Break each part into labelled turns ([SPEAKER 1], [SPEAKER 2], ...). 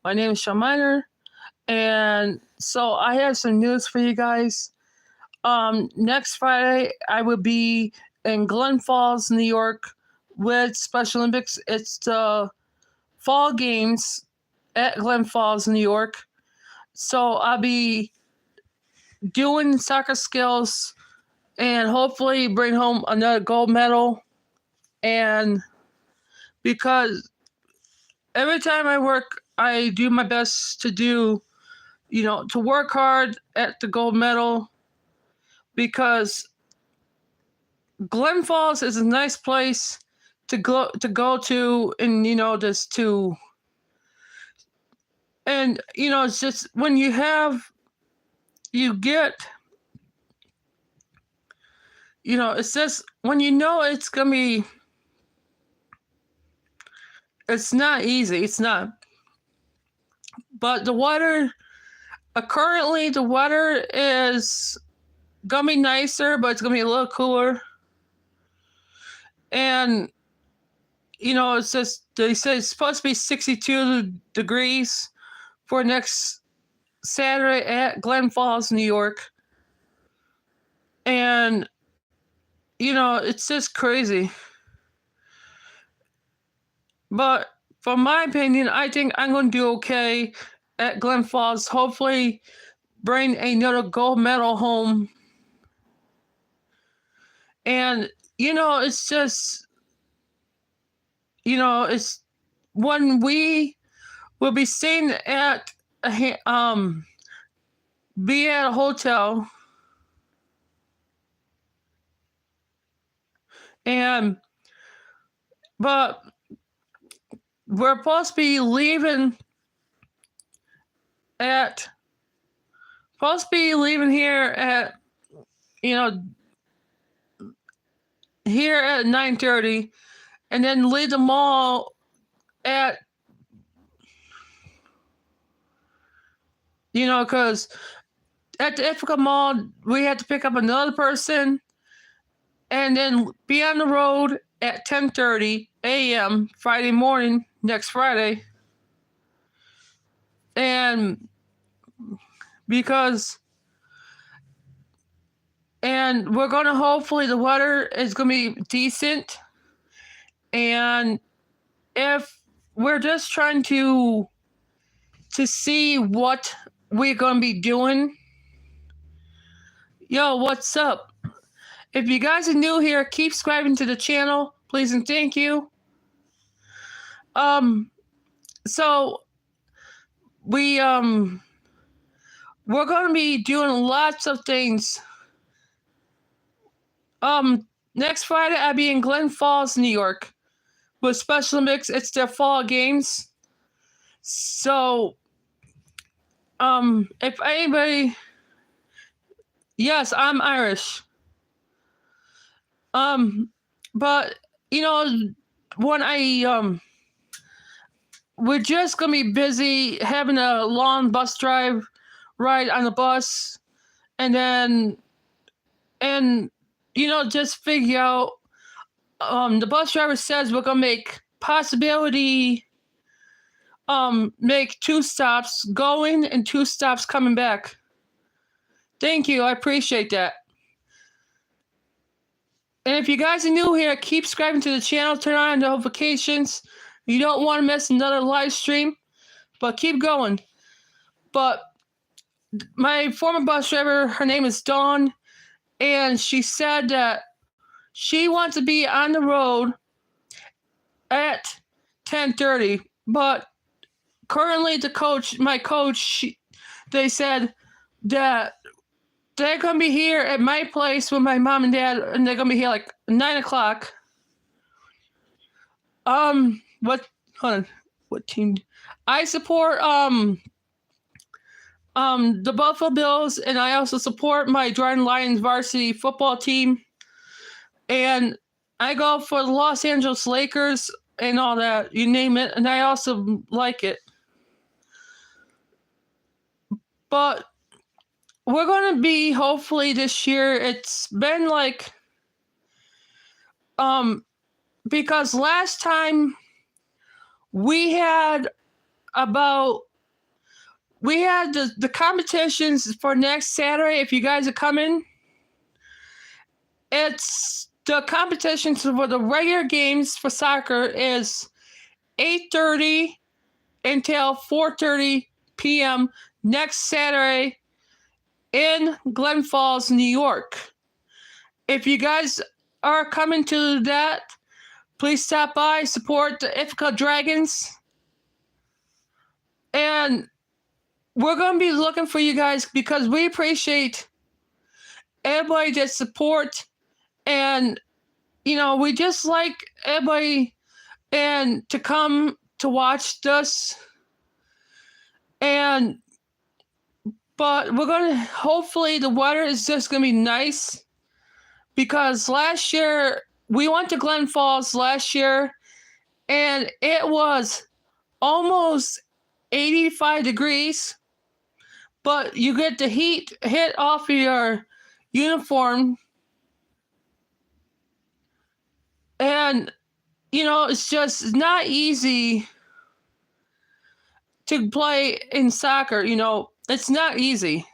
[SPEAKER 1] My name is Sean Miner, and so I have some news for you guys. Next Friday, I will be in Glen Falls, New York, with Special Olympics. It's the Fall Games at Glen Falls, New York. So I'll be doing soccer skills and hopefully bring home another gold medal. And because every time I work, I do my best to to work hard at the gold medal, because Glen Falls is a nice place to go to, and just to, and it's just when you get, it's just when it's gonna be, it's not easy, it's not. But currently the weather is gonna be nicer, but it's gonna be a little cooler. And it's just, they say it's supposed to be 62 degrees for next Saturday at Glen Falls, New York. And it's just crazy. But from my opinion, I think I'm going to do okay at Glen Falls. Hopefully bring another gold medal home. And it's just, it's when we will be staying at be at a hotel, but we're supposed to be leaving here at here at 9:30, and then leave the mall at because at the Ithaca Mall we had to pick up another person, and then be on the road at 10:30 a.m. Friday morning, next Friday. And we're going to, hopefully the weather is going to be decent. And if we're just trying to see what we're going to be doing. Yo, what's up? If you guys are new here, keep subscribing to the channel, please and thank you. So we're going to be doing lots of things. Next Friday I'll be in Glen Falls, New York, with Special Olympics. It's their fall games. So, if anybody, yes, I'm Irish. But when we're just gonna be busy having a long bus ride on the bus, and then, just figure out, the bus driver says we're gonna make 2 stops going and 2 stops coming back. Thank you, I appreciate that. And if you guys are new here, keep subscribing to the channel, turn on notifications. You don't want to miss another live stream, but keep going. But my former bus driver, her name is Dawn, and she said that she wants to be on the road at 10:30, but currently my coach, they said that they're going to be here at my place with my mom and dad, and they're going to be here like 9 o'clock. What team? I support, the Buffalo Bills, and I also support my Jordan Lions varsity football team. And I go for the Los Angeles Lakers and all that, you name it, and I also like it. But we're going to be, hopefully this year, it's been like, because last time we had about we had the competitions for next Saturday. If you guys are coming, it's the competitions for the regular games for soccer is 8:30 until 4:30 p.m. next Saturday in Glen Falls, New York. If you guys are coming to that, please stop by, support the Ithaca Dragons. And we're going to be looking for you guys because we appreciate everybody that support. And, we just like everybody and to come to watch this. But we're going to, hopefully the weather is just going to be nice because last year, we went to Glen Falls last year and it was almost 85 degrees, but you get the heat hit off of your uniform. And, it's just not easy to play in soccer. It's not easy.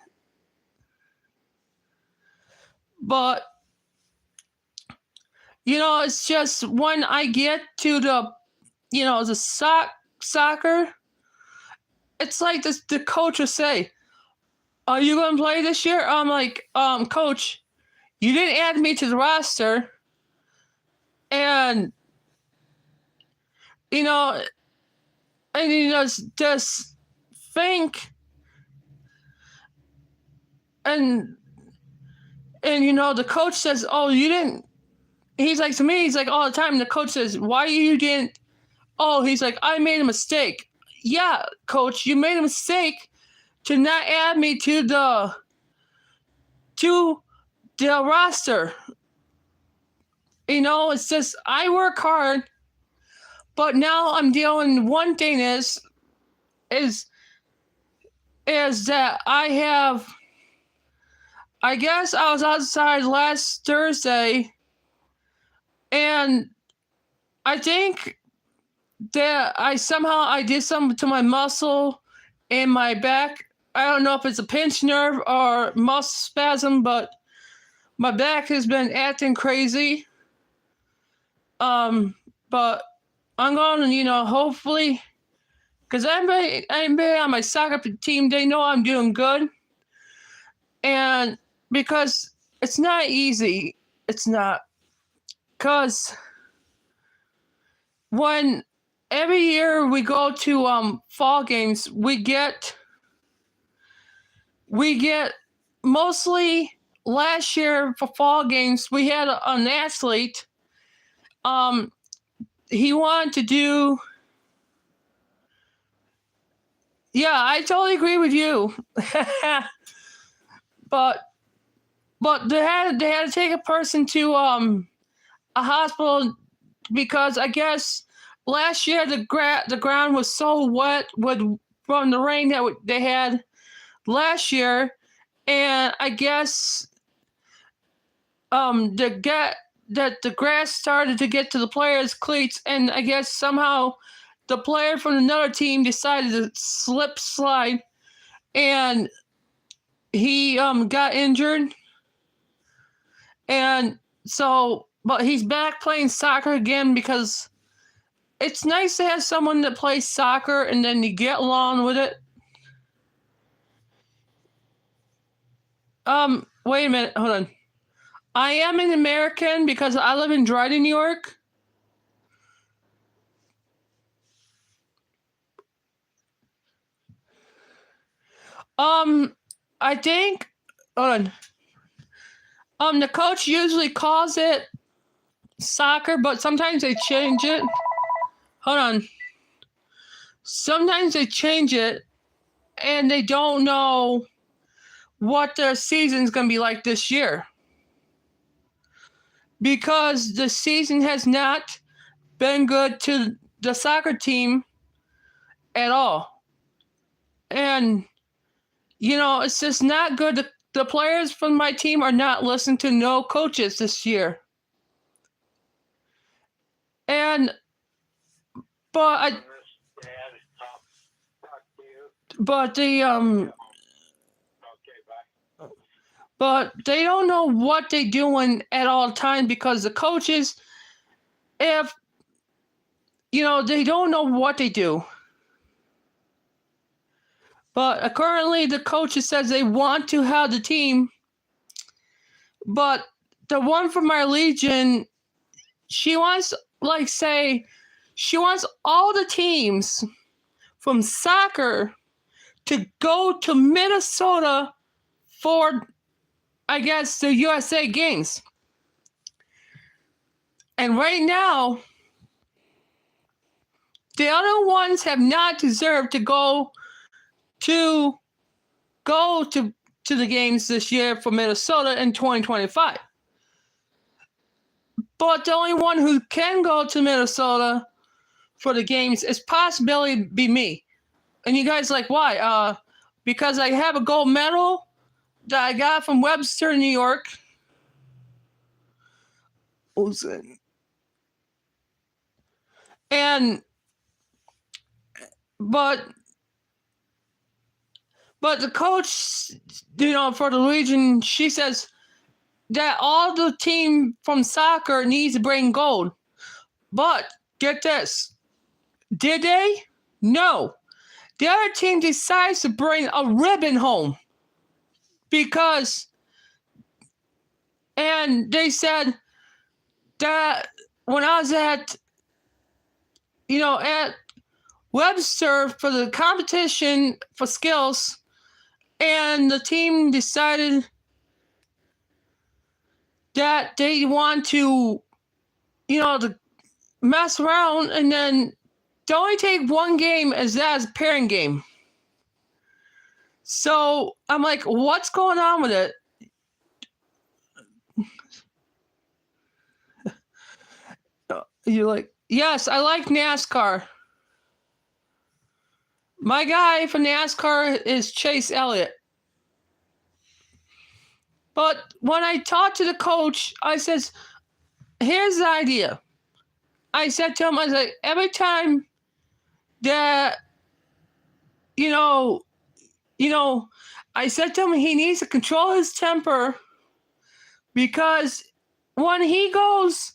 [SPEAKER 1] But, it's just when I get to the soccer, it's like this, the coach will say, "Are you going to play this year?" I'm like, "Coach, you didn't add me to the roster." And, just think, and the coach says, "Oh, you didn't." He's like, to me, he's like all the time. The coach says, "Why you didn't?" Oh, he's like, "I made a mistake." Yeah, coach, you made a mistake to not add me to the roster. It's just I work hard, but now I'm dealing. One thing is that I guess I was outside last Thursday, and I think that I did something to my muscle in my back. I don't know if it's a pinched nerve or muscle spasm, but my back has been acting crazy. But I'm going to, hopefully, because everybody on my soccer team, they know I'm doing good. And because it's not easy. It's not. Because when every year we go to fall games, we get mostly last year for fall games, we had an athlete. He wanted to do. Yeah, I totally agree with you. but they had to take a person to a hospital because I guess last year the ground was so wet from the rain that they had last year, and I guess the grass started to get to the players' cleats, and I guess somehow the player from another team decided to slide, and he got injured, and so but he's back playing soccer again because it's nice to have someone that plays soccer and then you get along with it. Wait a minute, hold on. I am an American because I live in Dryden, New York. I think, hold on. The coach usually calls it soccer, but sometimes they change it. Hold on. Sometimes they change it, and they don't know what their season's going to be like this year. Because the season has not been good to the soccer team at all. And, it's just not good. The players from my team are not listening to no coaches this year. But but they don't know what they're doing at all times because the coaches, if they don't know what they do. But currently, the coaches says they want to have the team, but the one from our legion, she wants she wants all the teams from soccer to go to Minnesota for, I guess, the USA games. And right now, the other ones have not deserved to go to the games this year for Minnesota in 2025. But the only one who can go to Minnesota for the games is possibly be me. And you guys like, why? Because I have a gold medal that I got from Webster, New York. And but the coach, for the Legion, she says that all the team from soccer needs to bring gold. But get this, did they? No. The other team decides to bring a ribbon home and they said that when I was at Webster for the competition for skills, and the team decided that they want to, to mess around, and then they only take one game as a pairing game. So I'm like, what's going on with it? You're like, yes, I like NASCAR. My guy for NASCAR is Chase Elliott. But when I talked to the coach, I says, here's the idea. I said to him, I was like, every time that, I said to him he needs to control his temper because when he goes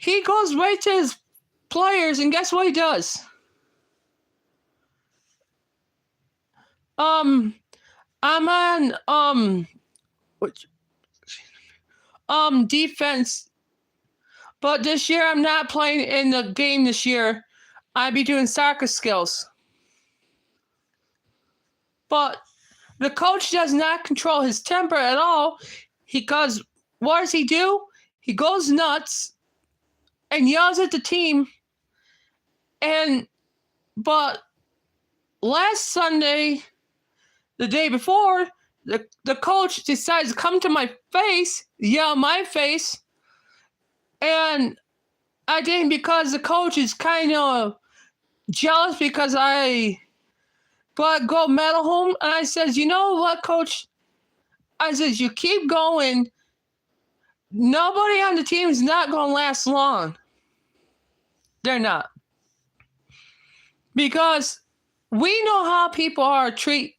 [SPEAKER 1] right to his players, and guess what he does? I'm on defense, but this year I'm not playing in the game this year. I'll be doing soccer skills. But the coach does not control his temper at all because what does he do? He goes nuts and yells at the team. But last Sunday, the day before, the coach decides to come to my face, yell my face, and I didn't because the coach is kind of jealous because I brought gold medal home. And I says, you know what, coach? I says, you keep going. Nobody on the team is not going to last long. They're not. Because we know how people are treat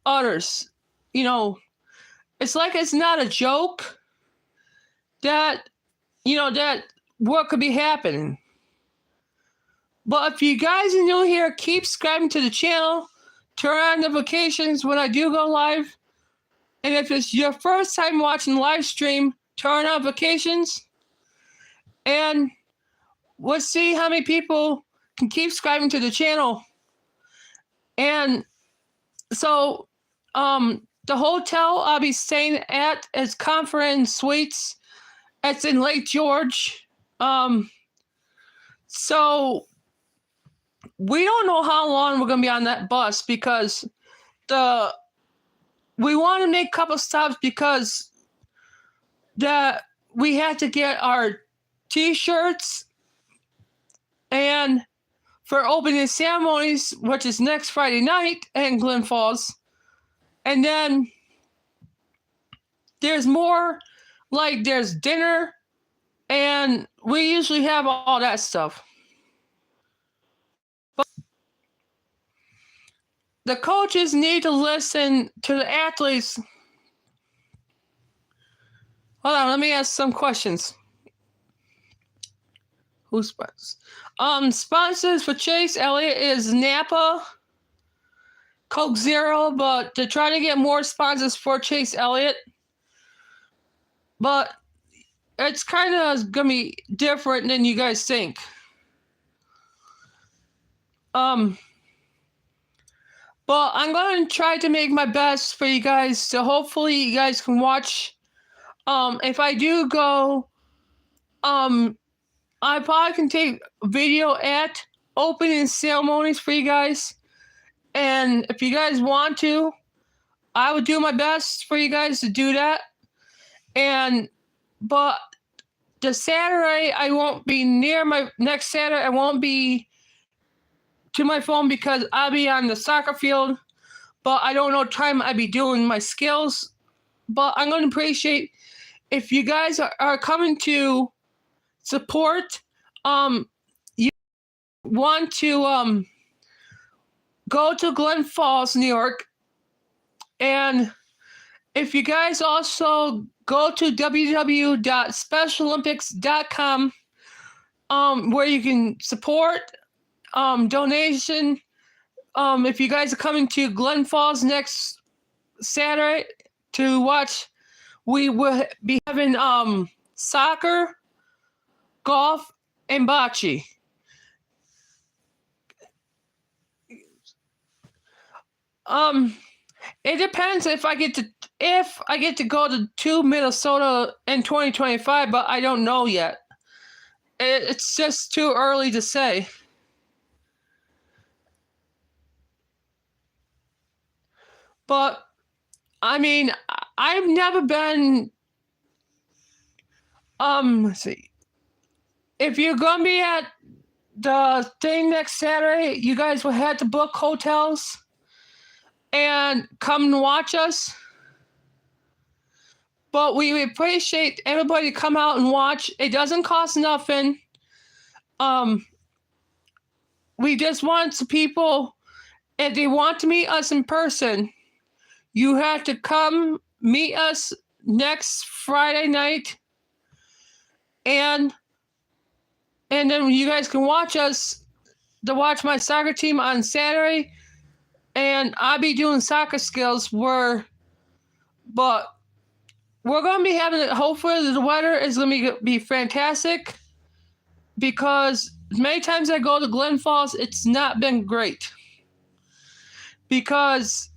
[SPEAKER 1] others. It's like it's not a joke that, that what could be happening. But if you guys are new here, keep subscribing to the channel. Turn on notifications when I do go live. And if it's your first time watching the live stream, turn on notifications. And let's see how many people can keep subscribing to the channel. And so, the hotel I'll be staying at is Conference Suites. It's in Lake George. So we don't know how long we're gonna be on that bus because we want to make a couple stops because we had to get our T-shirts and for opening ceremonies, which is next Friday night in Glens Falls. And then there's more, like there's dinner, and we usually have all that stuff. the coaches need to listen to the athletes. Hold on, let me ask some questions. Who's sponsors? Sponsors for Chase Elliott is Napa, Coke Zero, but they're trying to get more sponsors for Chase Elliott. But it's kind of gonna be different than you guys think. But I'm going to try to make my best for you guys, so hopefully you guys can watch. If I do go, I probably can take video at opening ceremonies for you guys. And if you guys want to, I would do my best for you guys to do that. But the Saturday, I won't be near next Saturday. I won't be to my phone because I'll be on the soccer field. But I don't know what time I'll be doing my skills. But I'm going to appreciate if you guys are coming to support. You want to go to Glens Falls, New York. And if you guys also go to www.specialolympics.com, where you can support donation. If you guys are coming to Glens Falls next Saturday to watch, we will be having soccer, golf, and bocce. It depends if I get to go to Minnesota in 2025, but I don't know yet. It's just too early to say. But I mean, I've never been. Let's see. If you're gonna be at the thing next Saturday, you guys will have to book hotels and come and watch us. But we appreciate everybody to come out and watch. It doesn't cost nothing. We just want some people, if they want to meet us in person, you have to come meet us next Friday night. And then you guys can watch us to watch my soccer team on Saturday. And I'll be doing soccer skills but we're going to be having it. Hopefully the weather is going to be fantastic, because many times I go to Glens Falls, it's not been great. Because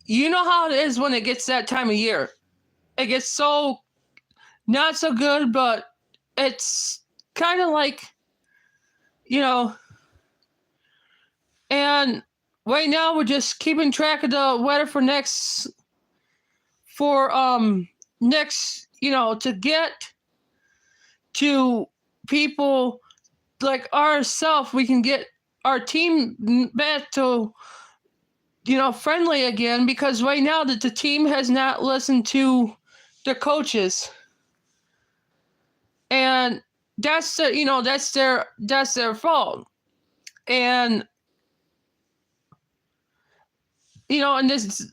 [SPEAKER 1] you know how it is when it gets that time of year. It gets so not so good, but it's kind of like, and right now we're just keeping track of the weather for next, to get to people like ourselves. We can get our team back to, friendly again, because right now the team has not listened to the coaches. And that's their fault. And and this.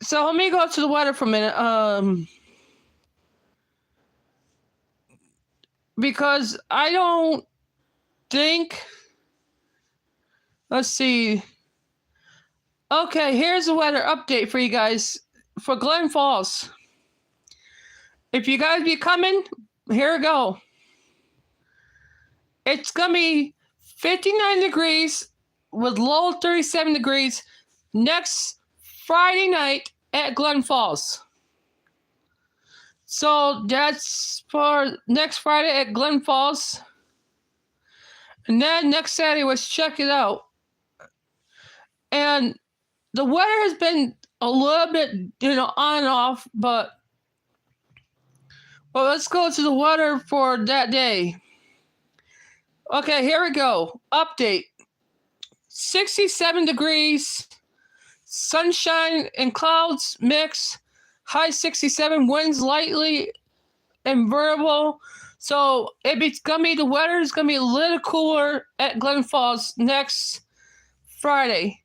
[SPEAKER 1] So let me go to the weather for a minute. Because I don't think. Let's see. Okay, here's the weather update for you guys for Glens Falls. If you guys be coming, here we go. It's gonna be 59 degrees with low 37 degrees next Friday night at Glens Falls. So that's for next Friday at Glens Falls. And then next Saturday, let's check it out. And the weather has been a little bit, on and off, but let's go to the weather for that day. Okay, here we go. Update. 67 degrees, sunshine and clouds mix, high 67, winds lightly and variable. So the weather is gonna be a little cooler at Glens Falls next Friday.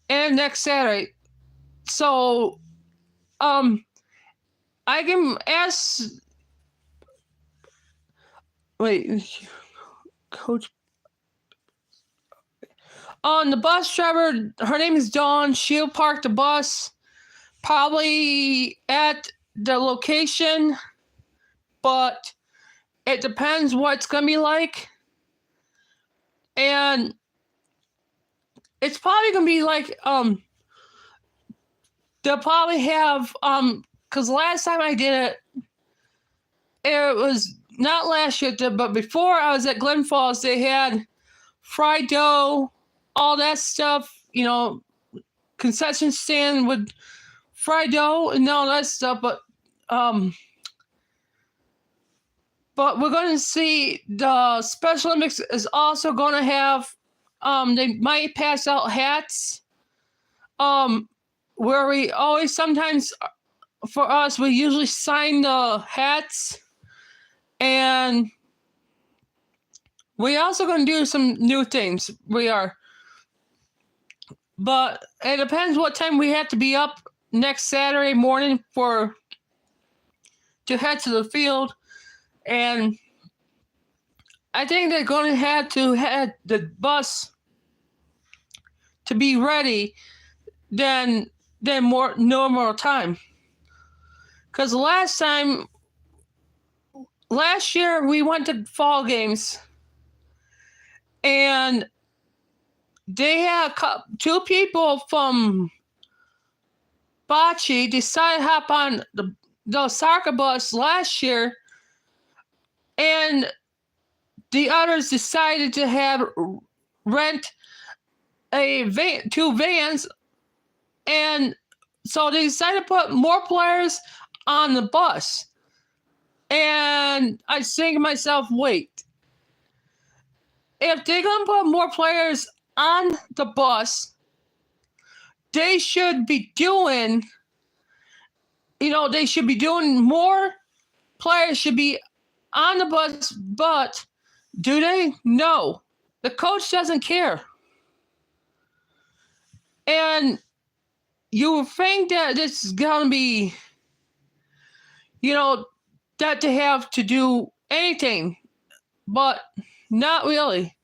[SPEAKER 1] and next Saturday. So, I can ask. Wait, Coach. On the bus driver, her name is Dawn. She'll park the bus probably at the location, but it depends what it's gonna be like. And it's probably gonna be like they'll probably have because last time I did it was not last year, but before I was at Glen Falls, they had fried dough, all that stuff, concession stand with fried dough and all that stuff. But we're going to see the Special Olympics is also going to have, they might pass out hats, where we always sometimes, for us, we usually sign the hats. And we also going to do some new things. We are. But it depends what time we have to be up next Saturday morning to head to the field. And I think they're going to have to have the bus to be ready than more normal time. Because last year we went to fall games, and they had two people from Bocce decided to hop on the soccer bus last year, and the others decided to rent two vans, and so they decided to put more players on the bus. And I think to myself, wait, if they're going to put more players on the bus, they should be doing, more players should be on the bus, but do they? No. The coach doesn't care. And you think that this is going to be, that they have to do anything, but not really.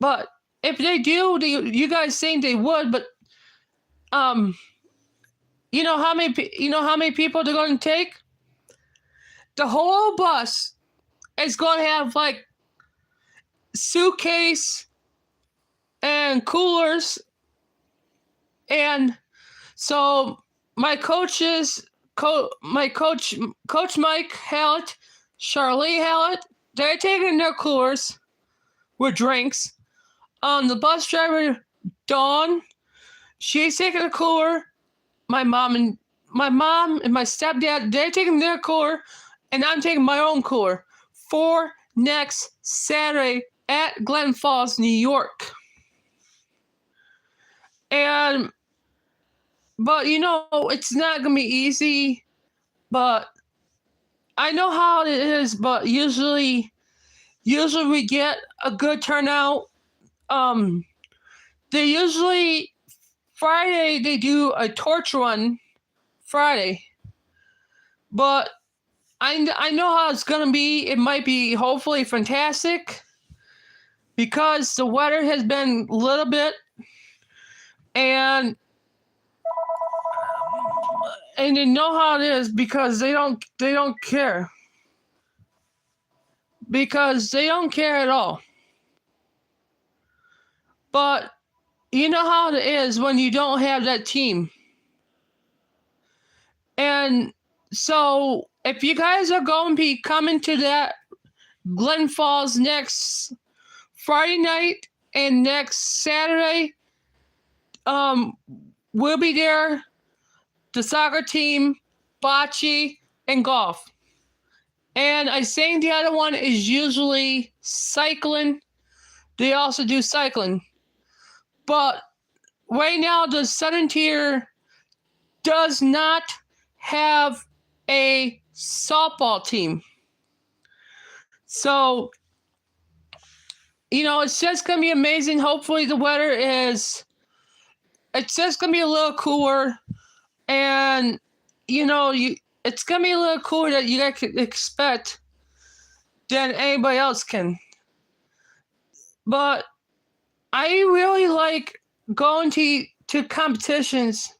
[SPEAKER 1] But if they do, you guys think they would, but you know how many people they're going to take? The whole bus is going to have like suitcase and coolers. And so my coaches, Coach Mike Hallett, Charlie Hallett, they're taking their coolers with drinks. The bus driver, Dawn, she's taking a cooler. My mom and my stepdad, they're taking their cooler, and I'm taking my own cooler for next Saturday at Glen Falls, New York. But it's not gonna be easy. But I know how it is. But usually we get a good turnout. They usually Friday they do a torch run Friday, but I know how it's gonna be. It might be hopefully fantastic because the weather has been a little bit, and they know how it is because they don't care. Because they don't care at all. But you know how it is when you don't have that team. And so if you guys are going to be coming to that Glen Falls next Friday night and next Saturday, we'll be there. The soccer team, bocce, and golf. And I think the other one is usually cycling. They also do cycling. But right now, the Southern Tier does not have a softball team. So, it's just going to be amazing. Hopefully the weather is it's just gonna be a little cooler, and it's gonna be a little cooler that you guys can expect than anybody else can. But I really like going to competitions,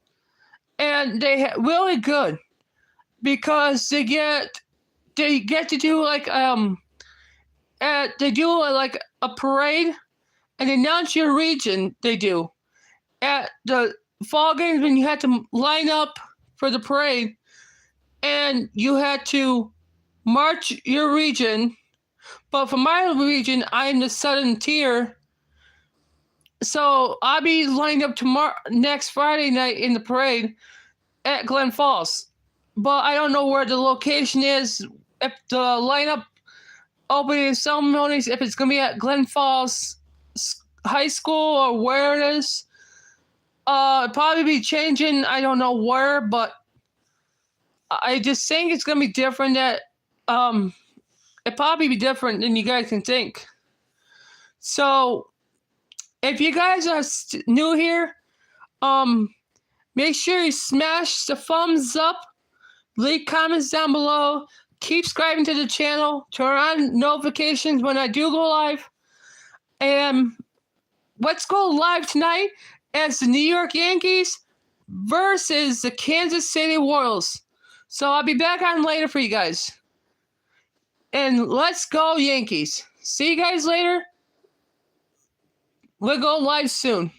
[SPEAKER 1] and they really good because they get to do like they do like a parade and announce your region. They do at the fall games when you had to line up for the parade and you had to march your region. But for my region, I'm the southern tier, so I'll be lined up tomorrow next Friday night in the parade at Glen Falls. But I don't know where the location is. If the lineup opening ceremonies, if it's gonna be at Glen Falls High School or where it is. Probably be changing. I don't know where, but I just think it's gonna be different. That it probably be different than you guys can think. So if you guys are new here, make sure you smash the thumbs up, leave comments down below, keep subscribing to the channel, turn on notifications when I do go live, and let's go live tonight as the New York Yankees versus the Kansas City Royals. So I'll be back on later for you guys. And let's go Yankees. See you guys later. We'll go live soon.